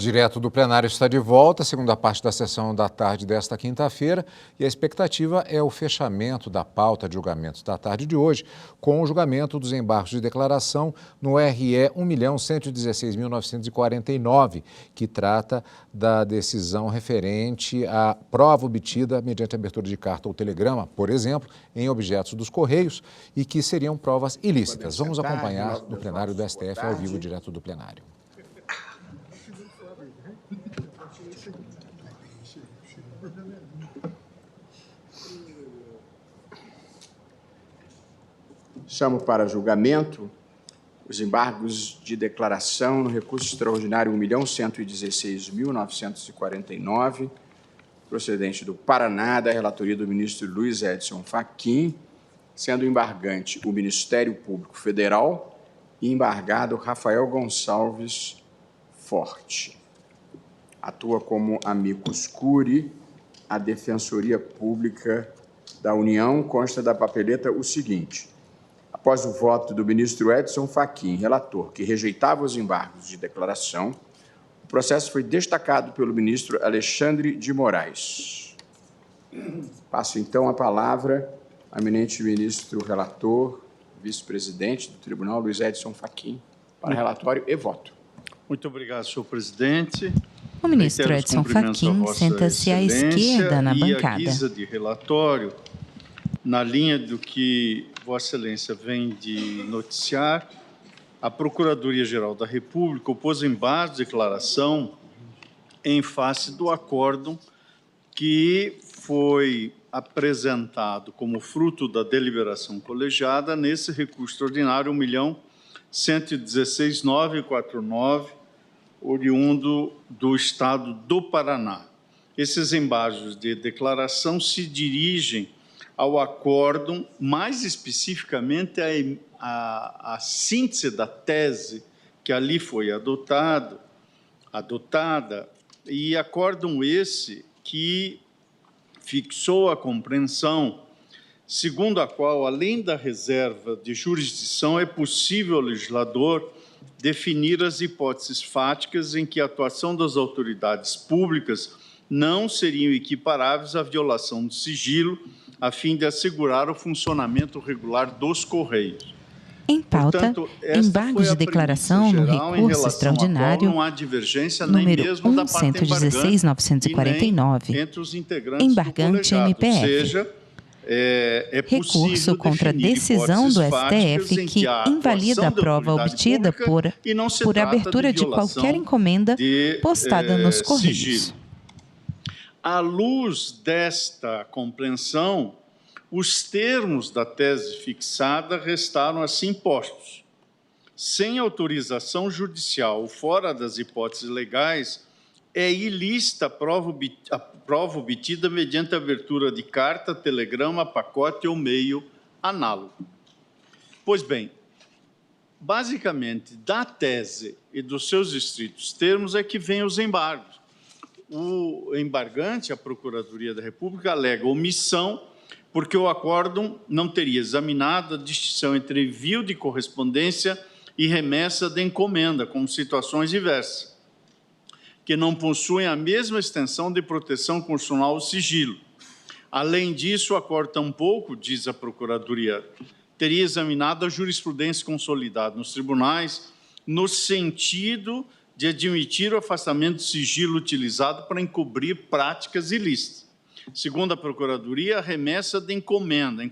Direto do plenário está de volta, segunda parte da sessão da tarde desta quinta-feira, e a expectativa é o fechamento da pauta de julgamentos da tarde de hoje, com o julgamento dos embargos de declaração no RE 1.116.949, que trata da decisão referente à prova obtida mediante abertura de carta ou telegrama, por exemplo, em objetos dos Correios, e que seriam provas ilícitas. Vamos acompanhar no plenário do STF ao vivo, direto do plenário. Chamo para julgamento os embargos de declaração no recurso extraordinário 1.116.949, procedente do Paraná, da relatoria do ministro Luiz Edson Fachin, sendo embargante o Ministério Público Federal e embargado Rafael Gonçalves Forte. Atua como amicus curiae a Defensoria Pública da União. Consta da papeleta o seguinte: após o voto do ministro Edson Fachin, relator, que rejeitava os embargos de declaração, o processo foi destacado pelo ministro Alexandre de Moraes. Passo, então, a palavra ao eminente ministro relator, vice-presidente do Tribunal, Luiz Edson Fachin, para relatório e voto. Muito obrigado, senhor presidente. O ministro Edson Fachin senta-se à esquerda na bancada. E a guisa de relatório, na linha do que Vossa Excelência vem de noticiar, a Procuradoria-Geral da República opôs embargos de declaração em face do acórdão que foi apresentado como fruto da deliberação colegiada nesse recurso extraordinário 1.116.949, oriundo do Estado do Paraná. Esses embargos de declaração se dirigem ao acórdão, mais especificamente a síntese da tese que ali foi adotada, e acórdão esse que fixou a compreensão segundo a qual, além da reserva de jurisdição, é possível ao legislador definir as hipóteses fáticas em que a atuação das autoridades públicas não seriam equiparáveis à violação do sigilo, a fim de assegurar o funcionamento regular dos Correios. Em pauta, portanto, embargos de declaração no recurso extraordinário número 1.116.949, embargante MPF. Ou seja, recurso contra a decisão do STF que invalida a prova obtida por abertura de qualquer encomenda postada nos Correios. Sigilo. À luz desta compreensão, os termos da tese fixada restaram assim postos. Sem autorização judicial ou fora das hipóteses legais, é ilícita a prova obtida mediante abertura de carta, telegrama, pacote ou meio análogo. Pois bem, basicamente, da tese e dos seus estritos termos é que vêm os embargos. O embargante, a Procuradoria da República, alega omissão porque o acórdão não teria examinado a distinção entre envio de correspondência e remessa de encomenda, como situações diversas, que não possuem a mesma extensão de proteção constitucional ao sigilo. Além disso, o acórdão tampouco, diz a Procuradoria, teria examinado a jurisprudência consolidada nos tribunais no sentido de admitir o afastamento do sigilo utilizado para encobrir práticas ilícitas. Segundo a Procuradoria, a remessa de encomenda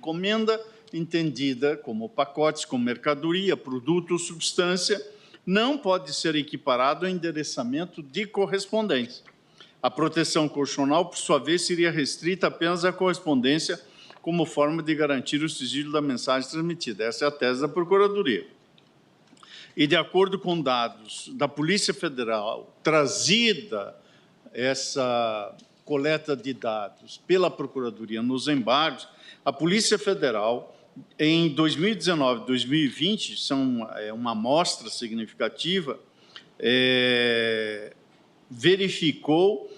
entendida como pacotes com mercadoria, produto ou substância, não pode ser equiparado ao endereçamento de correspondência. A proteção constitucional, por sua vez, seria restrita apenas à correspondência como forma de garantir o sigilo da mensagem transmitida. Essa é a tese da Procuradoria. E, de acordo com dados da Polícia Federal, trazida essa coleta de dados pela Procuradoria nos embargos, a Polícia Federal, em 2019 e 2020, são uma amostra significativa, verificou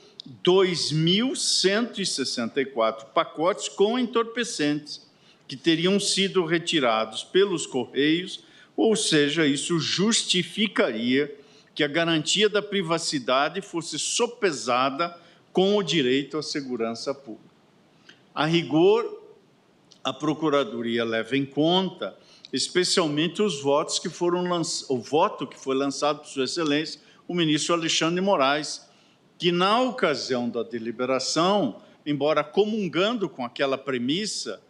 2.164 pacotes com entorpecentes que teriam sido retirados pelos Correios, ou seja, isso justificaria que a garantia da privacidade fosse sopesada com o direito à segurança pública. A rigor, a Procuradoria leva em conta especialmente os votos que foram o voto que foi lançado por Sua Excelência, o ministro Alexandre de Moraes, que, na ocasião da deliberação, embora comungando com aquela premissa,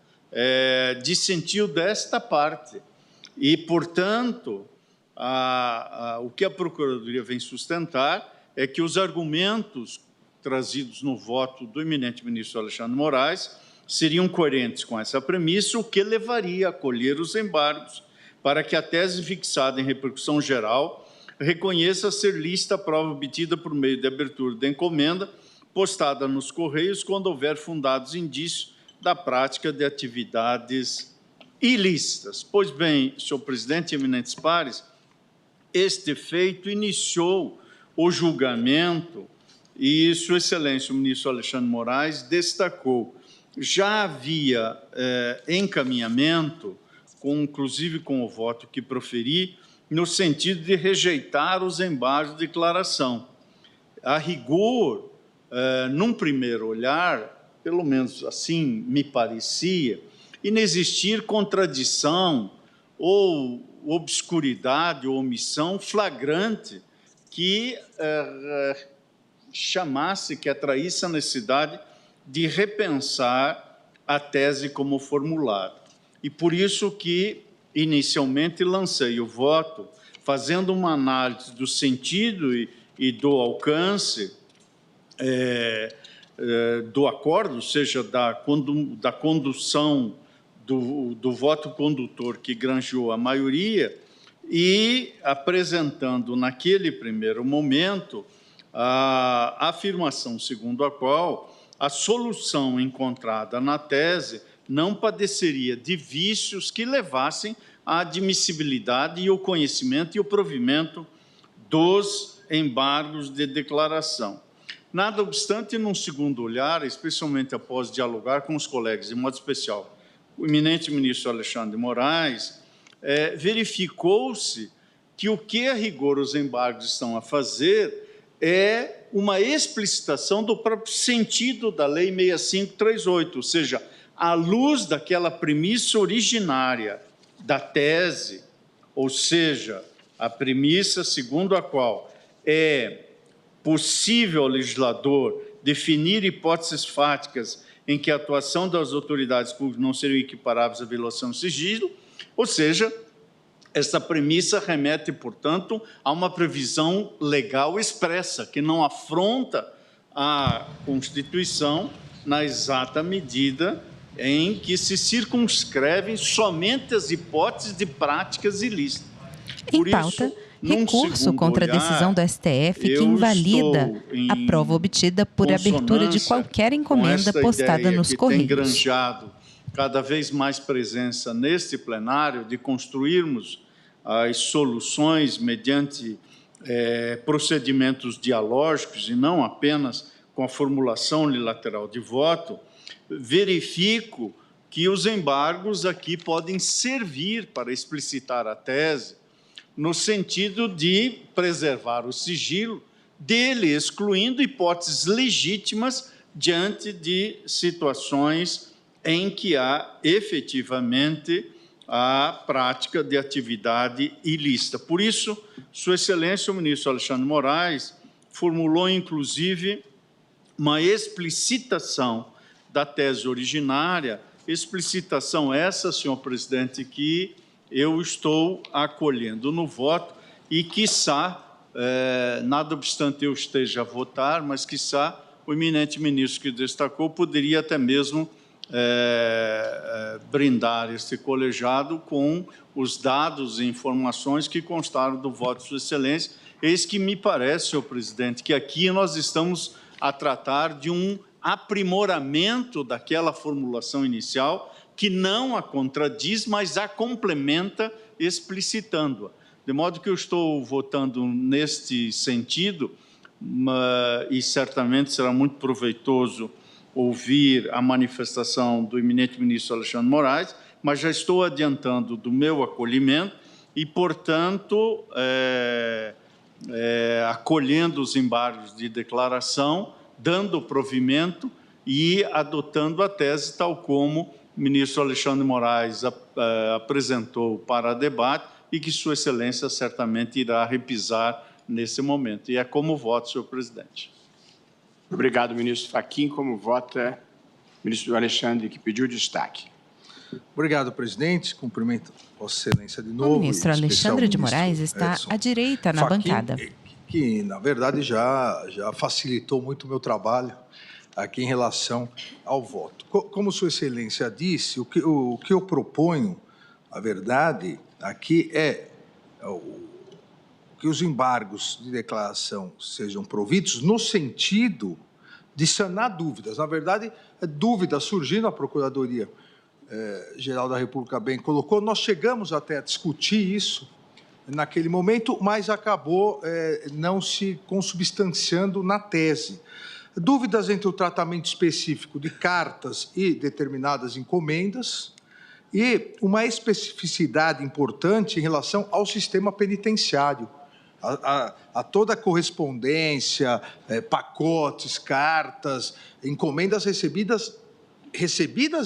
dissentiu desta parte. E, portanto, o que a Procuradoria vem sustentar é que os argumentos trazidos no voto do eminente ministro Alexandre de Moraes seriam coerentes com essa premissa, o que levaria a acolher os embargos para que a tese fixada em repercussão geral reconheça ser lícita a prova obtida por meio de abertura da encomenda postada nos Correios quando houver fundados indícios da prática de atividades ilícitas. Pois bem, senhor presidente e eminentes pares, este feito iniciou o julgamento e Sua Excelência, o ministro Alexandre de Moraes, destacou: já havia encaminhamento, inclusive com o voto que proferi, no sentido de rejeitar os embargos de declaração. A rigor, num primeiro olhar, pelo menos assim me parecia, inexistir contradição ou obscuridade ou omissão flagrante que chamasse, que atraísse a necessidade de repensar a tese como formulada. E por isso que, inicialmente, lancei o voto, fazendo uma análise do sentido e do alcance do acordo, ou seja, da condução do voto condutor que granjeou a maioria, e apresentando, naquele primeiro momento, a afirmação segundo a qual a solução encontrada na tese não padeceria de vícios que levassem à admissibilidade e o conhecimento e o provimento dos embargos de declaração. Nada obstante, num segundo olhar, especialmente após dialogar com os colegas, de modo especial, o eminente ministro Alexandre de Moraes, verificou-se que o que, a rigor, os embargos estão a fazer é uma explicitação do próprio sentido da Lei 6538, ou seja, à luz daquela premissa originária da tese, ou seja, a premissa segundo a qual é possível ao legislador definir hipóteses fáticas em que a atuação das autoridades públicas não seriam equiparáveis à violação do sigilo, ou seja, essa premissa remete, portanto, a uma previsão legal expressa, que não afronta a Constituição na exata medida em que se circunscrevem somente as hipóteses de práticas ilícitas. Em pauta, recurso contra a decisão do STF que invalida a prova obtida por abertura de qualquer encomenda postada nos Correios. Tem granjeado cada vez mais presença neste plenário de construirmos as soluções mediante procedimentos dialógicos e não apenas com a formulação unilateral de voto, verifico que os embargos aqui podem servir para explicitar a tese no sentido de preservar o sigilo dele, excluindo hipóteses legítimas diante de situações em que há efetivamente a prática de atividade ilícita. Por isso, Sua Excelência, o ministro Alexandre de Moraes, formulou, inclusive, uma explicitação da tese originária, explicitação essa, senhor presidente, que eu estou acolhendo no voto e, quiçá, nada obstante eu esteja a votar, mas, quiçá, o eminente ministro que destacou poderia até mesmo brindar este colegiado com os dados e informações que constaram do voto de Sua Excelência. Eis que me parece, senhor presidente, que aqui nós estamos a tratar de um aprimoramento daquela formulação inicial que não a contradiz, mas a complementa explicitando-a. De modo que eu estou votando neste sentido, e certamente será muito proveitoso ouvir a manifestação do eminente ministro Alexandre de Moraes, mas já estou adiantando do meu acolhimento e, portanto, acolhendo os embargos de declaração, dando provimento e adotando a tese tal como o ministro Alexandre Moraes apresentou para debate e que Sua Excelência certamente irá repisar nesse momento. E é como voto, senhor presidente. Obrigado, ministro Fachin. Como vota o ministro Alexandre, que pediu destaque? Obrigado, presidente. Cumprimento Vossa Excelência de novo. O ministro Alexandre de Moraes está à direita na bancada. Que, na verdade, já facilitou muito o meu trabalho aqui em relação ao voto. Como Sua Excelência disse, o que eu proponho, a verdade, aqui é que os embargos de declaração sejam providos no sentido de sanar dúvidas. Na verdade, dúvidas surgindo, a Procuradoria-Geral da República bem colocou, nós chegamos até a discutir isso naquele momento, mas acabou não se consubstanciando na tese. Dúvidas entre o tratamento específico de cartas e determinadas encomendas e uma especificidade importante em relação ao sistema penitenciário. A toda a correspondência, pacotes, cartas, encomendas recebidas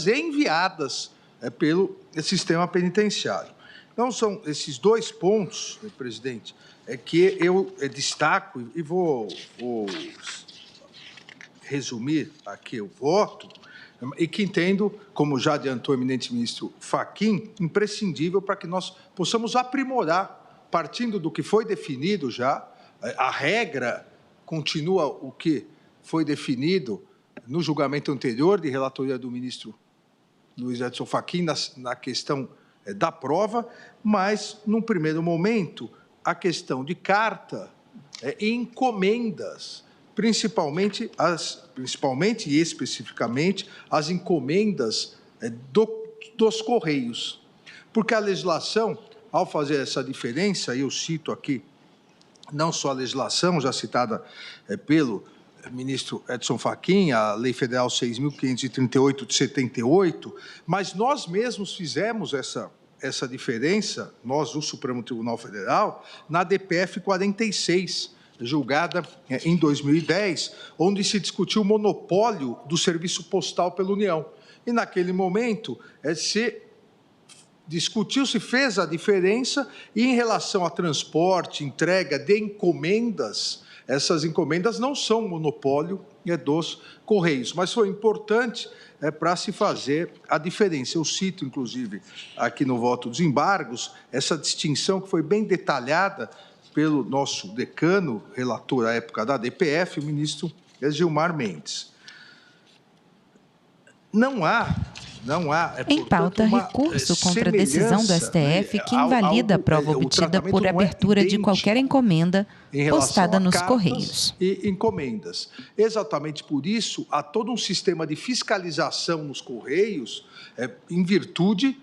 e enviadas pelo sistema penitenciário. Então, são esses dois pontos, presidente, que eu destaco e vou resumir aqui o voto, e que entendo, como já adiantou o eminente ministro Fachin, imprescindível para que nós possamos aprimorar, partindo do que foi definido já, a regra continua o que foi definido no julgamento anterior de relatoria do ministro Luiz Edson Fachin na questão da prova, mas, num primeiro momento, a questão de carta e encomendas, principalmente e especificamente as encomendas dos Correios. Porque a legislação, ao fazer essa diferença, e eu cito aqui não só a legislação já citada pelo ministro Edson Fachin, a Lei Federal 6.538 de 78, mas nós mesmos fizemos essa diferença, nós, o Supremo Tribunal Federal, na DPF 46, julgada em 2010, onde se discutiu o monopólio do serviço postal pela União. E, naquele momento, se discutiu, se fez a diferença, e em relação a transporte, entrega de encomendas, essas encomendas não são monopólio dos Correios, mas foi importante para se fazer a diferença. Eu cito, inclusive, aqui no voto dos embargos, essa distinção que foi bem detalhada pelo nosso decano, relator à época da DPF, o ministro Gilmar Mendes. Não há, em pauta, recurso contra a decisão do STF que invalida a prova obtida por abertura de qualquer encomenda postada nos Correios. E encomendas. Exatamente por isso, há todo um sistema de fiscalização nos Correios, em virtude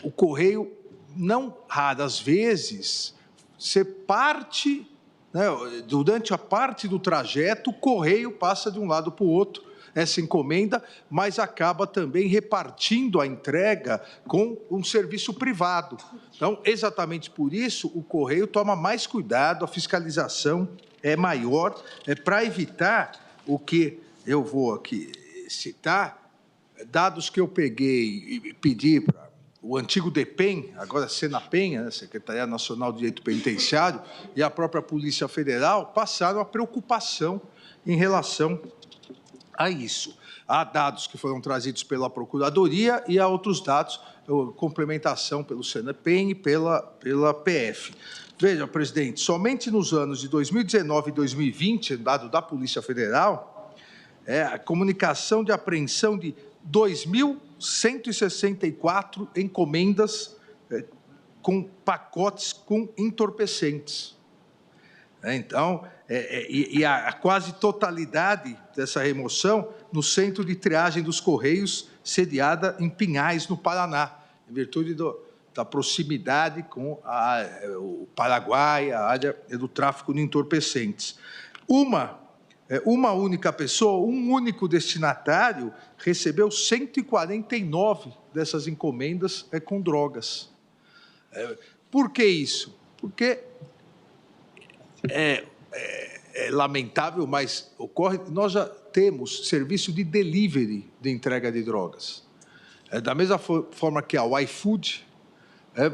o Correio, não raras vezes, ser parte, durante a parte do trajeto, o Correio passa de um lado para o outro, essa encomenda, mas acaba também repartindo a entrega com um serviço privado. Então, exatamente por isso, o Correio toma mais cuidado, a fiscalização é maior, para evitar o que eu vou aqui citar, dados que eu peguei e pedi para o antigo DEPEN, agora Senapen, Secretaria Nacional de Direito Penitenciário, e a própria Polícia Federal, passaram a preocupação em relação a isso. Há dados que foram trazidos pela Procuradoria e há outros dados, complementação pelo Senapen e pela PF. Veja, presidente, somente nos anos de 2019 e 2020, dado da Polícia Federal, a comunicação de apreensão de 2.164 encomendas com pacotes com entorpecentes. Então, a quase totalidade dessa remoção no centro de triagem dos Correios, sediada em Pinhais, no Paraná, em virtude da proximidade com o Paraguai, a área do tráfico de entorpecentes. Uma única pessoa, um único destinatário, recebeu 149 dessas encomendas com drogas. Por que isso? Porque é lamentável, mas ocorre. Nós já temos serviço de delivery de entrega de drogas. Da mesma forma que a iFood,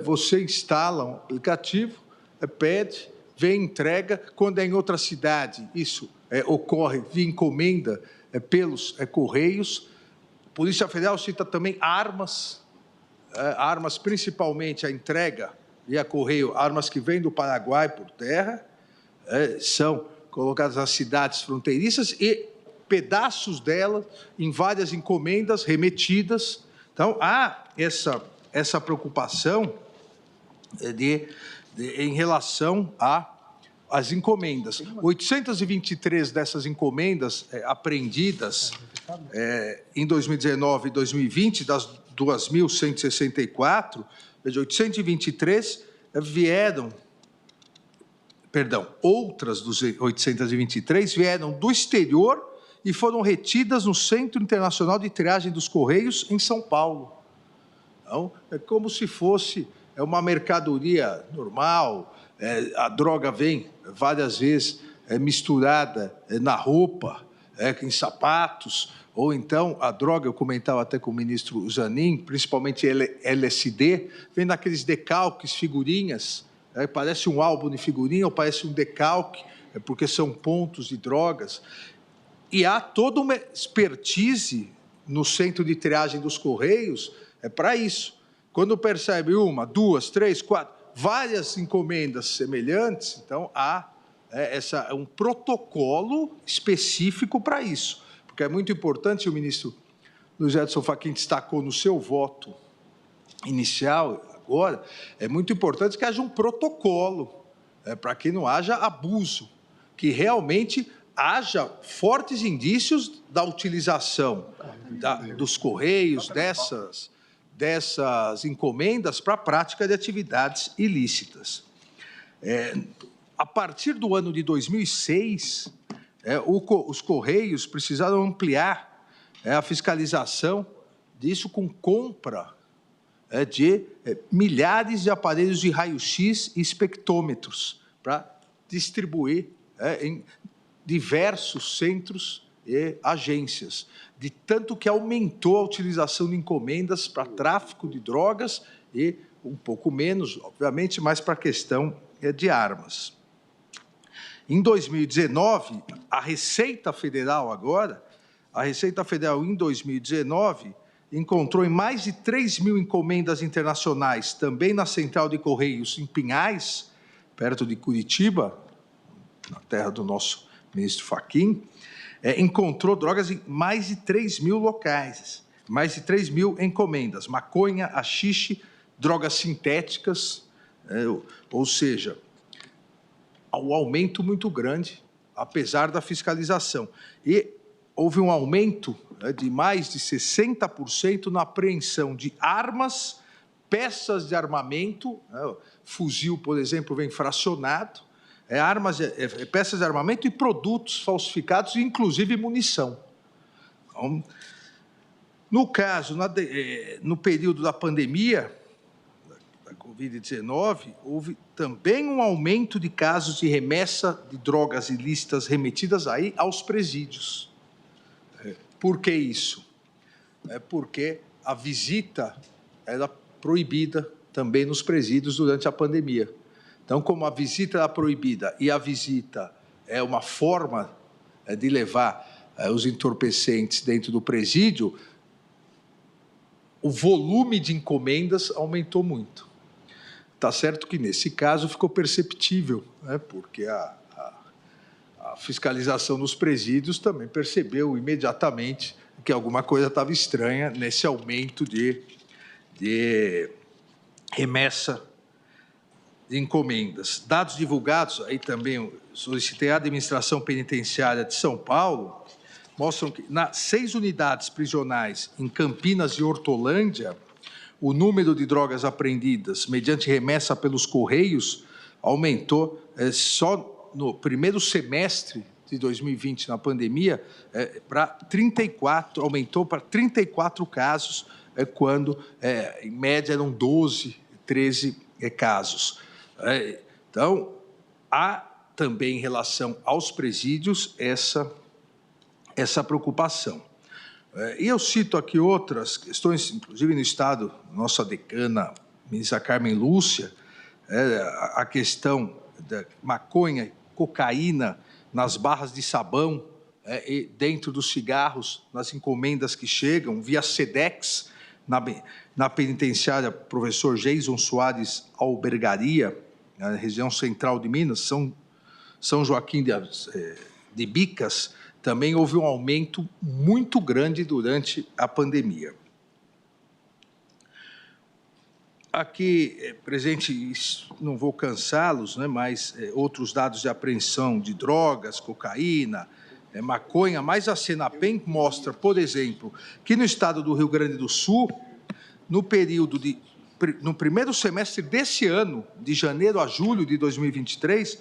você instala um aplicativo, pede, vem, entrega. Quando é em outra cidade, isso ocorre via encomenda pelos Correios. A Polícia Federal cita também armas, principalmente a entrega via Correio, armas que vêm do Paraguai por terra, são colocadas nas cidades fronteiriças e pedaços delas em várias encomendas remetidas. Então, há essa preocupação em relação às encomendas. 823 dessas encomendas apreendidas em 2019 e 2020, das 2.164, 823 vieram, outras dos 823 vieram do exterior e foram retidas no Centro Internacional de Triagem dos Correios, em São Paulo. Então, é como se fosse uma mercadoria normal, a droga vem várias vezes misturada na roupa, em sapatos, ou então a droga, eu comentava até com o ministro Zanin, principalmente LSD, vem naqueles decalques, figurinhas, parece um álbum de figurinha ou parece um decalque, porque são pontos de drogas. E há toda uma expertise no Centro de Triagem dos Correios para isso. Quando percebe uma, duas, três, quatro, várias encomendas semelhantes, então há um protocolo específico para isso. Porque é muito importante, o ministro Luiz Edson Fachin destacou no seu voto inicial, agora, é muito importante que haja um protocolo para que não haja abuso, que realmente haja fortes indícios da utilização dos Correios, dessas encomendas para a prática de atividades ilícitas. A partir do ano de 2006, os Correios precisaram ampliar a fiscalização disso com compra de milhares de aparelhos de raio-x e espectrômetros para distribuir em diversos centros e agências, de tanto que aumentou a utilização de encomendas para tráfico de drogas e um pouco menos, obviamente, mais para a questão de armas. Em 2019, a Receita Federal em 2019, encontrou em mais de 3.000 encomendas internacionais, também na Central de Correios, em Pinhais, perto de Curitiba, na terra do nosso ministro Fachin, encontrou drogas em mais de 3.000 locais, mais de 3.000 encomendas, maconha, haxixe, drogas sintéticas, ou seja, há um aumento muito grande, apesar da fiscalização. E houve um aumento de mais de 60% na apreensão de armas, peças de armamento, fuzil, por exemplo, vem fracionado, peças de armamento e produtos falsificados, inclusive munição. Então, no caso, no período da pandemia, da Covid-19, houve também um aumento de casos de remessa de drogas ilícitas remetidas aí aos presídios. Por que isso? Porque a visita era proibida também nos presídios durante a pandemia. Então, como a visita era proibida e a visita é uma forma de levar os entorpecentes dentro do presídio, o volume de encomendas aumentou muito. Está certo que, nesse caso, ficou perceptível, porque a fiscalização nos presídios também percebeu imediatamente que alguma coisa estava estranha nesse aumento de remessa de encomendas. Dados divulgados, aí também solicitei à Administração Penitenciária de São Paulo, mostram que nas 6 unidades prisionais em Campinas e Hortolândia, o número de drogas apreendidas mediante remessa pelos Correios aumentou só no primeiro semestre de 2020, na pandemia, aumentou para 34 casos, quando, em média, eram 12, 13 casos. Então, há também em relação aos presídios essa preocupação. E eu cito aqui outras questões, inclusive no Estado, nossa decana, ministra Carmen Lúcia, a questão da maconha e cocaína nas barras de sabão, e dentro dos cigarros, nas encomendas que chegam, via SEDEX, na penitenciária professor Jason Soares Albergaria, na região central de Minas, São Joaquim de Bicas, também houve um aumento muito grande durante a pandemia. Aqui, presidente, não vou cansá-los, né, mas outros dados de apreensão de drogas, cocaína, maconha, mas a Senapem mostra, por exemplo, que no estado do Rio Grande do Sul, no primeiro semestre desse ano, de janeiro a julho de 2023,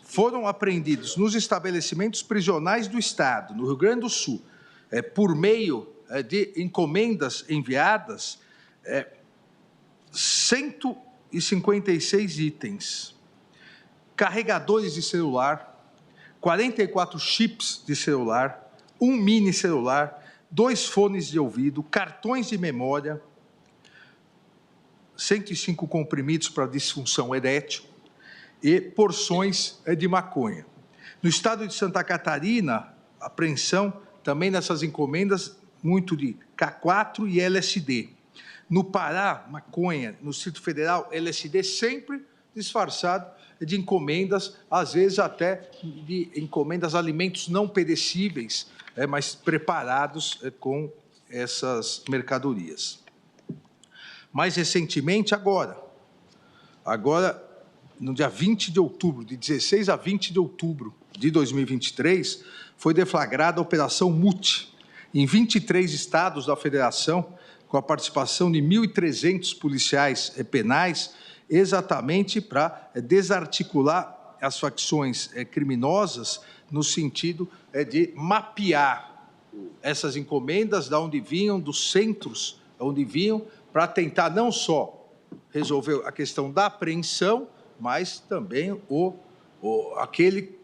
foram apreendidos nos estabelecimentos prisionais do Estado, no Rio Grande do Sul, por meio de encomendas enviadas, 156 itens, carregadores de celular, 44 chips de celular, um mini celular, 2 fones de ouvido, cartões de memória, 105 comprimidos para disfunção erétil e porções de maconha. No estado de Santa Catarina, apreensão também nessas encomendas, muito de K4 e LSD. No Pará, maconha. No Distrito Federal, LSD sempre disfarçado de encomendas, às vezes até de encomendas alimentos não perecíveis, mas preparados com essas mercadorias. Mais recentemente, agora, no dia 20 de outubro, de 16 a 20 de outubro de 2023, foi deflagrada a Operação MUT, em 23 estados da Federação, com a participação de 1.300 policiais penais, exatamente para desarticular as facções criminosas, no sentido de mapear essas encomendas, de onde vinham, dos centros onde vinham, para tentar não só resolver a questão da apreensão, mas também aquele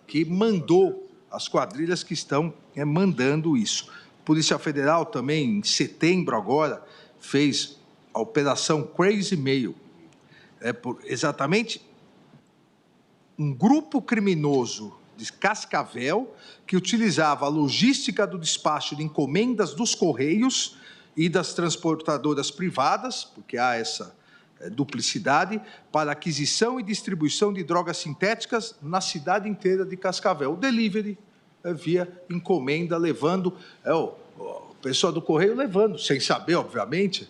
que mandou, as quadrilhas que estão mandando isso. A Polícia Federal também, em setembro agora, fez a Operação Crazy Mail. Exatamente um grupo criminoso de Cascavel que utilizava a logística do despacho de encomendas dos Correios e das transportadoras privadas, porque há essa duplicidade, para aquisição e distribuição de drogas sintéticas na cidade inteira de Cascavel. O delivery via encomenda, levando, o pessoal do Correio levando, sem saber, obviamente,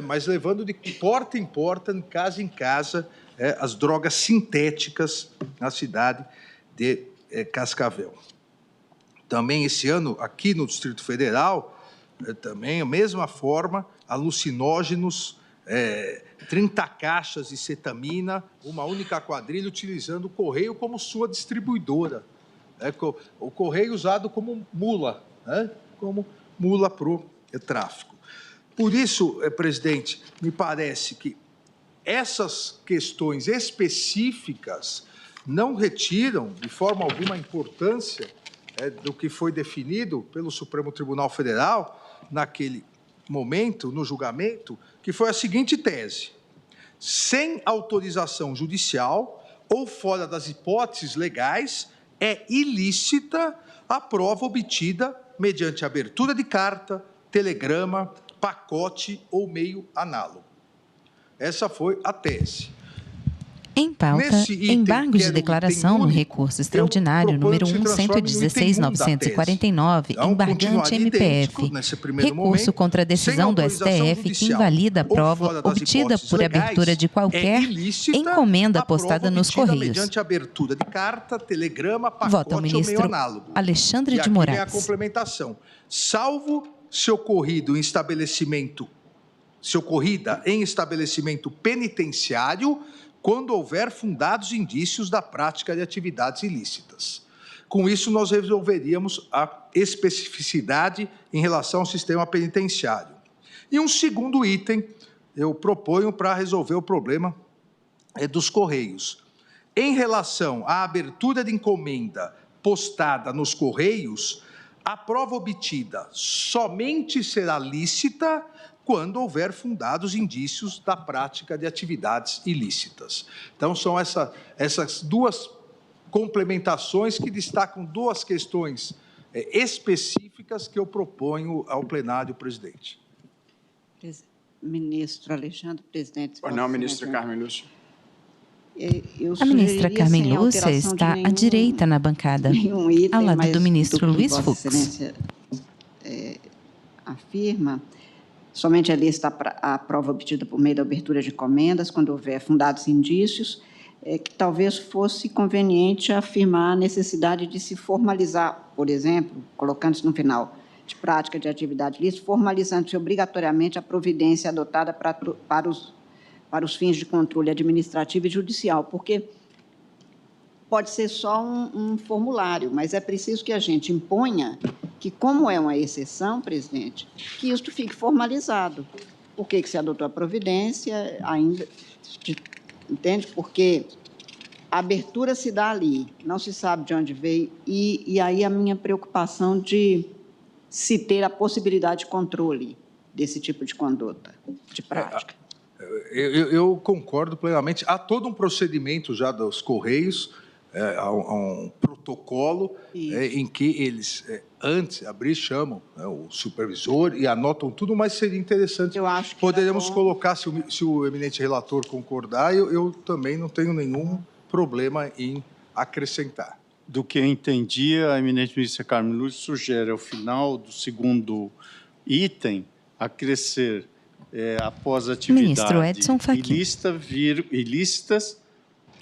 mas levando de porta em porta, em casa, as drogas sintéticas na cidade de Cascavel. Também esse ano, aqui no Distrito Federal, também a mesma forma, alucinógenos, 30 caixas de cetamina, uma única quadrilha utilizando o Correio como sua distribuidora. O Correio usado como mula, para o tráfico. Por isso, presidente, me parece que essas questões específicas não retiram, de forma alguma, a importância do que foi definido pelo Supremo Tribunal Federal, naquele momento, no julgamento, que foi a seguinte tese: sem autorização judicial ou fora das hipóteses legais, é ilícita a prova obtida mediante abertura de carta, telegrama, pacote ou meio análogo. Essa foi a tese. Em pauta, embargos de declaração no recurso extraordinário número 1.116.949, embargante MPF. Recurso contra a decisão do STF que invalida a prova obtida por abertura de qualquer encomenda postada nos Correios. Vota o ministro Alexandre de Moraes. A complementação. Salvo se ocorrida em estabelecimento penitenciário, quando houver fundados indícios da prática de atividades ilícitas. Com isso, nós resolveríamos a especificidade em relação ao sistema penitenciário. E um segundo item, eu proponho para resolver o problema dos Correios. Em relação à abertura de encomenda postada nos Correios, a prova obtida somente será lícita quando houver fundados indícios da prática de atividades ilícitas. Então, são essas duas complementações que destacam duas questões específicas que eu proponho ao plenário, presidente. Ministro Alexandre, presidente. Pois não, ministra Carmen Lúcia. A ministra Carmen Lúcia está à direita na bancada, ao lado do ministro Luiz Fux. Afirma, somente é lícita a prova obtida por meio da abertura de encomendas, quando houver fundados indícios, que talvez fosse conveniente afirmar a necessidade de se formalizar, por exemplo, colocando-se no final, de prática de atividade ilícita, formalizando-se obrigatoriamente a providência adotada para os fins de controle administrativo e judicial, porque pode ser só um formulário, mas é preciso que a gente imponha que, como é uma exceção, presidente, que isto fique formalizado. Por que se adotou a providência ainda, entende? Porque a abertura se dá ali, não se sabe de onde veio, e aí a minha preocupação de se ter a possibilidade de controle desse tipo de conduta, de prática. Eu concordo plenamente. Há todo um procedimento já dos Correios, há um protocolo em que eles, antes de abrir, chamam o supervisor e anotam tudo, mas seria interessante. Eu acho que poderemos colocar, se o eminente relator concordar, eu também não tenho nenhum problema em acrescentar. Do que entendia, a eminente ministra Carmen Lúcia sugere, ao final do segundo item, acrescer, após a atividade ilícitas,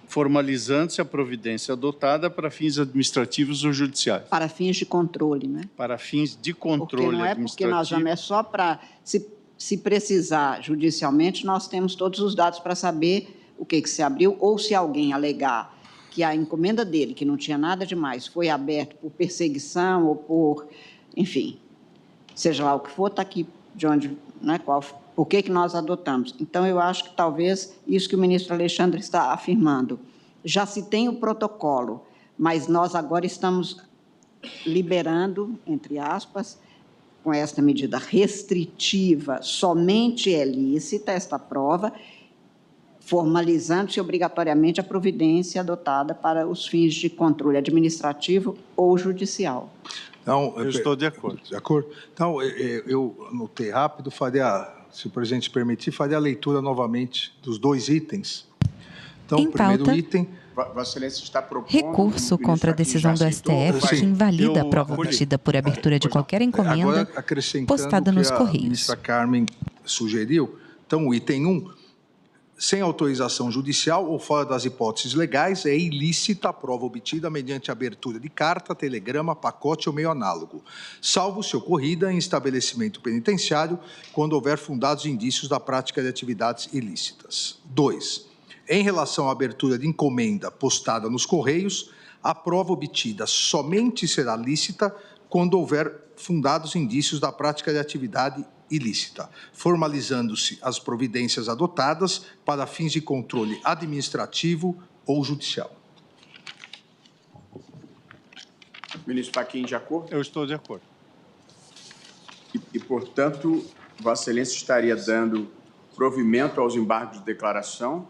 formalizando-se a providência adotada para fins administrativos ou judiciais. Para fins de controle, né? Para fins de controle porque não é porque nós vamos, é só para, se precisar judicialmente, nós temos todos os dados para saber o que se abriu, ou se alguém alegar que a encomenda dele, que não tinha nada demais, foi aberta por perseguição ou por, enfim, seja lá o que for, está aqui de onde, né, por que nós adotamos. Então, eu acho que talvez isso que o ministro Alexandre está afirmando. Já se tem o protocolo, mas nós agora estamos liberando, entre aspas, com esta medida restritiva, somente é lícita esta prova, formalizando-se obrigatoriamente a providência adotada para os fins de controle administrativo ou judicial. Então, eu estou de acordo. De acordo? Então, eu anotei rápido, se o presidente permitir, faria a leitura novamente dos dois itens. Então, em o primeiro pauta, item... Vossa Excelência está propondo... Recurso contra a decisão do STF que invalida a prova obtida por abertura de qualquer encomenda postada nos Correios. A ministra Carmen sugeriu, então, o item 1... Sem autorização judicial ou fora das hipóteses legais, é ilícita a prova obtida mediante abertura de carta, telegrama, pacote ou meio análogo, salvo se ocorrida em estabelecimento penitenciário, quando houver fundados indícios da prática de atividades ilícitas. 2. Em relação à abertura de encomenda postada nos Correios, a prova obtida somente será lícita quando houver fundados indícios da prática de atividade ilícita, formalizando-se as providências adotadas para fins de controle administrativo ou judicial. Ministro Fachin, de acordo? Eu estou de acordo. Portanto, Vossa Excelência estaria dando provimento aos embargos de declaração?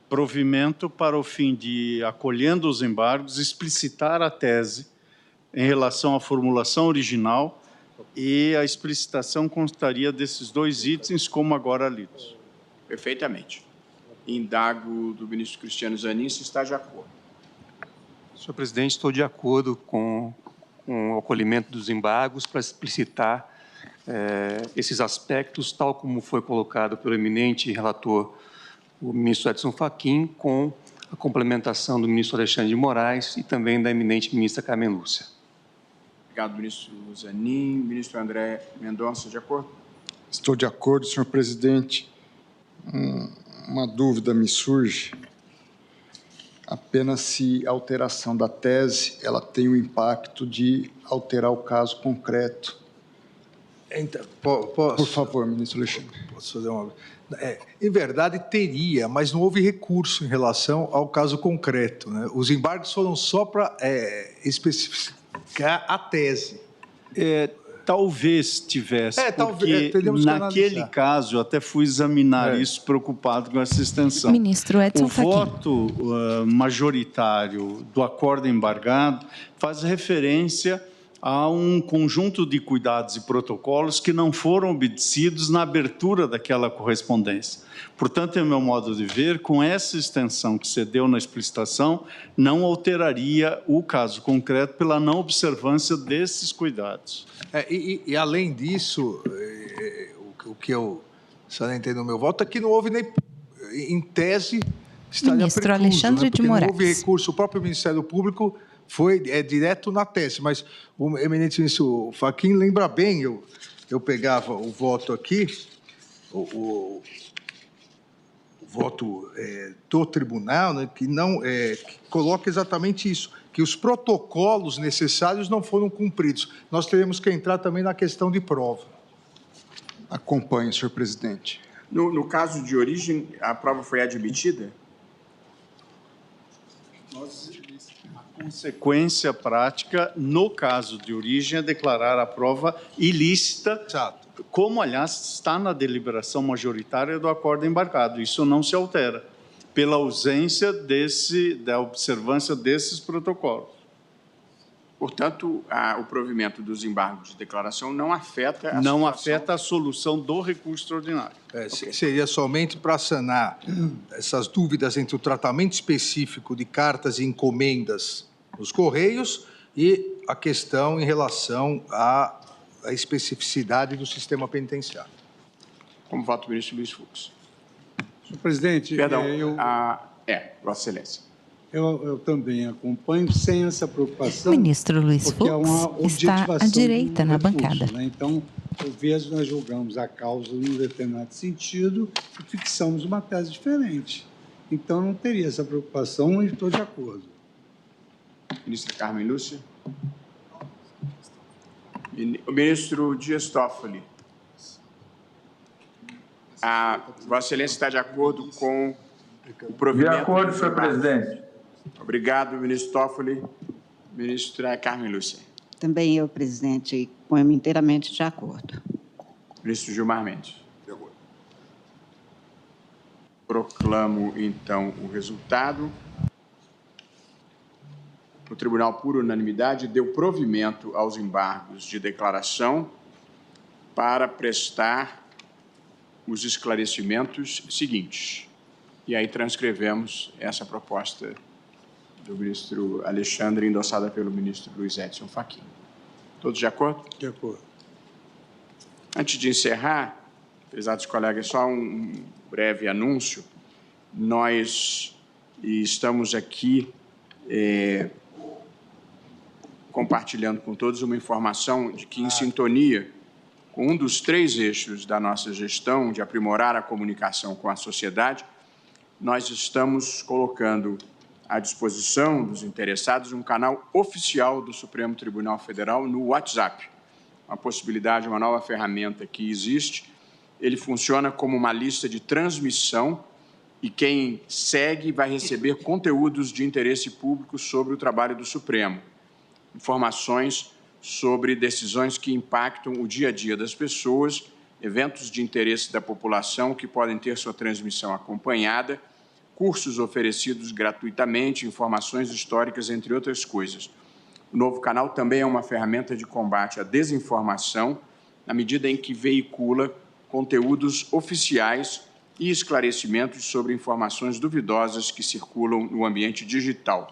Provimento para o fim de, acolhendo os embargos, explicitar a tese em relação à formulação original, e a explicitação constaria desses dois itens, como agora lidos. Perfeitamente. Indago do ministro Cristiano Zanin, se está de acordo. Senhor presidente, estou de acordo com o acolhimento dos embargos para explicitar esses aspectos, tal como foi colocado pelo eminente relator, o ministro Edson Fachin, com a complementação do ministro Alexandre de Moraes e também da eminente ministra Carmen Lúcia. Obrigado, ministro Zanin. Ministro André Mendonça, de acordo? Estou de acordo, senhor presidente. Uma dúvida me surge. Apenas se a alteração da tese ela tem o impacto de alterar o caso concreto. Então, Por favor, ministro Alexandre. Posso fazer uma... em verdade, teria, mas não houve recurso em relação ao caso concreto, né? Os embargos foram só para especificar a tese. Talvez tivesse, talvez, porque naquele caso eu até fui examinar isso preocupado com essa extensão. Ministro Edson Fachin. O voto majoritário do acordo embargado faz referência a um conjunto de cuidados e protocolos que não foram obedecidos na abertura daquela correspondência. Portanto, é o meu modo de ver, com essa extensão que se deu na explicitação, não alteraria o caso concreto pela não observância desses cuidados. E além disso, o que eu salientei no meu voto é que não houve nem, em tese, estaria Ministro precluso, Alexandre de Moraes. Não houve recurso, o próprio Ministério Público foi direto na tese, mas o eminente ministro Fachin lembra bem, eu pegava o voto aqui, o voto do tribunal, né, que coloca exatamente isso, que os protocolos necessários não foram cumpridos. Nós teremos que entrar também na questão de prova. Acompanhe, senhor presidente. No caso de origem, a prova foi admitida? A consequência prática, no caso de origem, é declarar a prova ilícita, Exato. como, aliás, está na deliberação majoritária do acordo embargado. Isso não se altera, pela ausência da observância desses protocolos. Portanto, o provimento dos embargos de declaração não afeta a Não situação... afeta a solução do recurso extraordinário. Okay. Seria somente para sanar essas dúvidas entre o tratamento específico de cartas e encomendas nos Correios e a questão em relação à especificidade do sistema penitenciário. Como vota o ministro Luiz Fux? Senhor presidente, Perdão, Vossa Excelência. Eu também acompanho sem essa preocupação. O ministro Luiz Fux está à direita na recurso, bancada. Né? Então, por vezes, nós julgamos a causa num determinado sentido e fixamos uma tese diferente. Então, não teria essa preocupação e estou de acordo. Ministra Carmen Lúcia. O ministro Dias Toffoli. Vossa Excelência está de acordo com o provimento... De acordo, senhor presidente. Obrigado, ministro Toffoli. Ministra Carmen Lúcia. Também eu, presidente, ponho-me inteiramente de acordo. Ministro Gilmar Mendes. De acordo. Proclamo, então, o resultado. O tribunal, por unanimidade, deu provimento aos embargos de declaração para prestar os esclarecimentos seguintes. E aí transcrevemos essa proposta do ministro Alexandre, endossada pelo ministro Luiz Edson Fachin. Todos de acordo? De acordo. Antes de encerrar, prezados colegas, só um breve anúncio. Nós estamos aqui compartilhando com todos uma informação de que, em sintonia com um dos 3 eixos da nossa gestão, de aprimorar a comunicação com a sociedade, nós estamos colocando à disposição dos interessados um canal oficial do Supremo Tribunal Federal no WhatsApp. Uma possibilidade, uma nova ferramenta que existe. Ele funciona como uma lista de transmissão e quem segue vai receber conteúdos de interesse público sobre o trabalho do Supremo. Informações sobre decisões que impactam o dia a dia das pessoas, eventos de interesse da população que podem ter sua transmissão acompanhada, cursos oferecidos gratuitamente, informações históricas, entre outras coisas. O novo canal também é uma ferramenta de combate à desinformação, na medida em que veicula conteúdos oficiais e esclarecimentos sobre informações duvidosas que circulam no ambiente digital.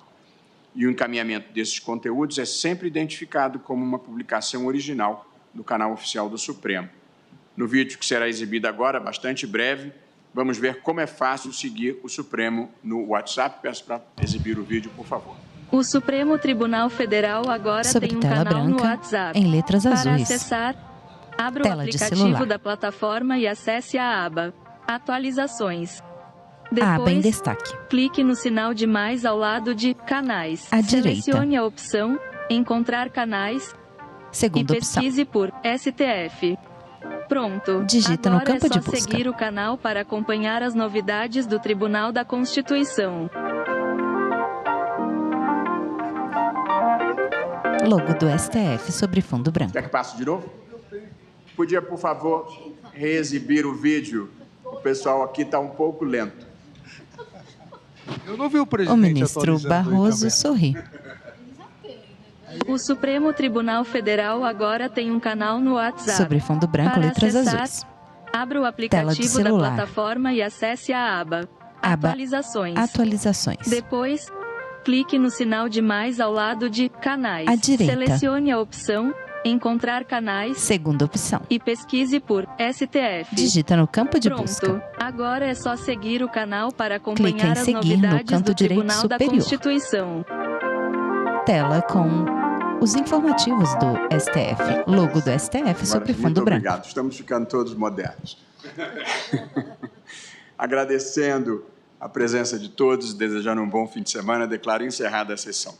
E o encaminhamento desses conteúdos é sempre identificado como uma publicação original do canal oficial do Supremo. No vídeo que será exibido agora, bastante breve, vamos ver como é fácil seguir o Supremo no WhatsApp. Peço para exibir o vídeo, por favor. O Supremo Tribunal Federal agora Sobre tem um tela canal no branca, WhatsApp. em letras Para azuis. acessar, abra Tela o de aplicativo celular. da plataforma e acesse a aba Atualizações. A aba em Depois, destaque. clique no sinal de mais ao lado de Canais. À direita. Selecione a opção Encontrar canais Segunda e opção. pesquise por STF. Pronto. Digita no campo de Agora é só seguir o canal para acompanhar as novidades do Tribunal da Constituição. Logo do STF sobre fundo branco. Quer que passe de novo? Podia, por favor, reexibir o vídeo? O pessoal aqui está um pouco lento. Eu não vi o presidente. O ministro Barroso sorri. O Supremo Tribunal Federal agora tem um canal no WhatsApp. Sobre fundo branco, Para letras acessar, azuis. Abra o Tela do aplicativo da celular. plataforma e acesse a aba Atualizações. Atualizações. Depois, clique no sinal de mais ao lado de Canais. À direita. Selecione a opção Encontrar canais. Segunda opção. E pesquise por STF. Digita no campo de Pronto. busca. Agora é só seguir o canal para Clique acompanhar em as seguir no novidades canto do direito Tribunal da superior. Constituição. Tela com os informativos do STF. Logo do STF sobre Agora, fundo muito branco. obrigado. Estamos ficando todos modernos. Agradecendo a presença de todos, desejando um bom fim de semana, declaro encerrada a sessão.